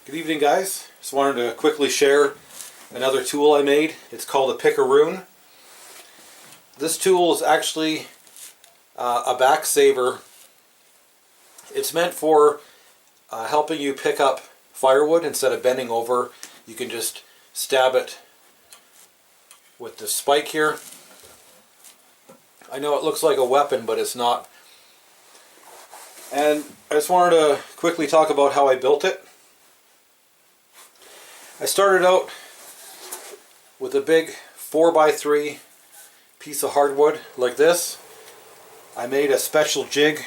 Good evening, guys. Just wanted to quickly share another tool I made. It's called a Pickaroon. This tool is actually a back saver. It's meant for helping you pick up firewood instead of bending over. You can just stab it with the spike here. I know it looks like a weapon, but it's not. And I just wanted to quickly talk about how I built it. I started out with a big 4x3 piece of hardwood like this. I made a special jig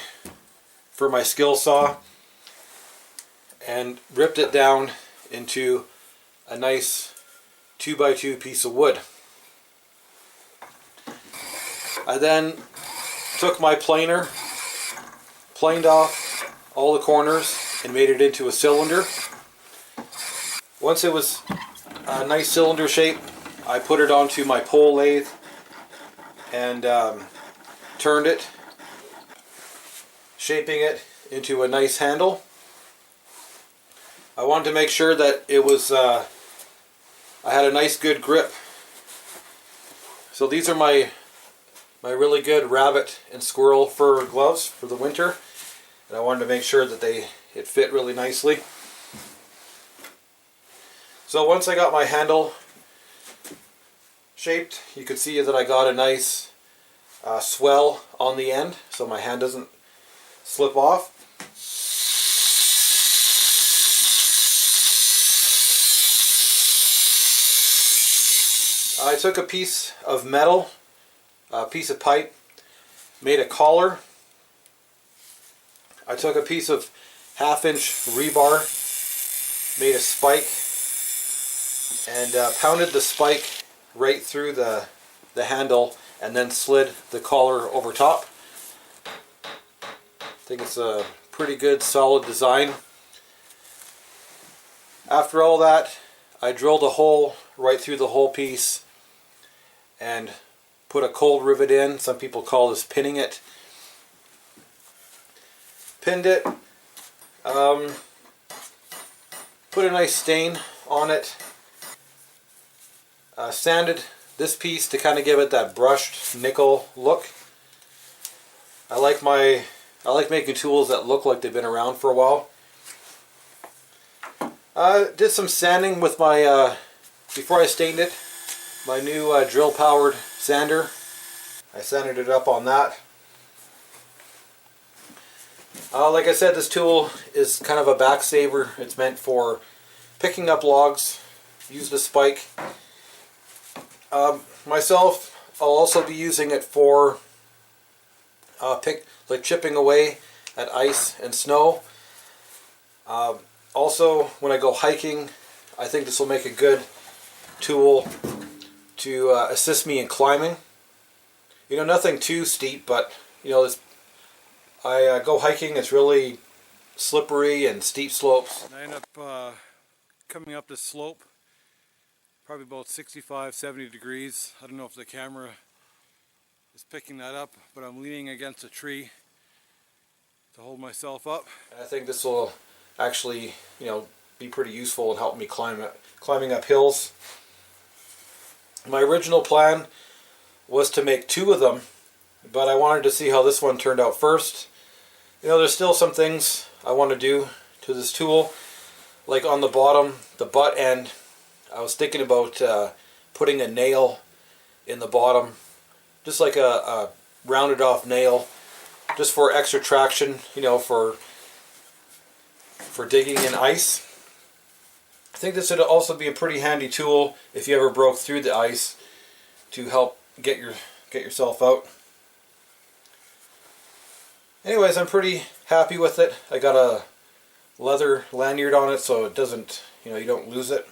for my skill saw and ripped it down into a nice 2x2 piece of wood. I then took my planer, planed off all the corners and made it into a cylinder. Once it was a nice cylinder shape, I put it onto my pole lathe and turned it, shaping it into a nice handle. I wanted to make sure that it was, I had a nice good grip. So these are my really good rabbit and squirrel fur gloves for the winter, and I wanted to make sure that it fit really nicely. So once I got my handle shaped, you could see that I got a nice swell on the end so my hand doesn't slip off. I took a piece of metal, a piece of pipe, made a collar. I took a piece of 1/2-inch rebar, made a spike, and pounded the spike right through the handle and then slid the collar over top. I think it's a pretty good solid design. After all that, I drilled a hole right through the whole piece and put a cold rivet in. Some people call this pinning it. Pinned it, put a nice stain on it, sanded this piece to kind of give it that brushed nickel look. I like making tools that look like they've been around for a while. Did some sanding with my, before I stained it, my new drill powered sander. I sanded it up on that. Like I said, this tool is kind of a back saver. It's meant for picking up logs. Use the spike. Myself, I'll also be using it for chipping away at ice and snow. Also, when I go hiking, I think this will make a good tool to assist me in climbing. You know, nothing too steep, but you know, I go hiking. It's really slippery and steep slopes. I end up coming up this slope, probably about 65-70 degrees. I don't know if the camera is picking that up, but I'm leaning against a tree to hold myself up. I think this will actually, you know, be pretty useful and help me climbing up hills. My original plan was to make 2 of them, but I wanted to see how this one turned out first. You know, there's still some things I want to do to this tool, like on the bottom, the butt end. I was thinking about putting a nail in the bottom, just like a rounded off nail, just for extra traction, you know, for digging in ice. I think this would also be a pretty handy tool if you ever broke through the ice to help get yourself out. Anyways, I'm pretty happy with it. I got a leather lanyard on it so it doesn't, you know, you don't lose it.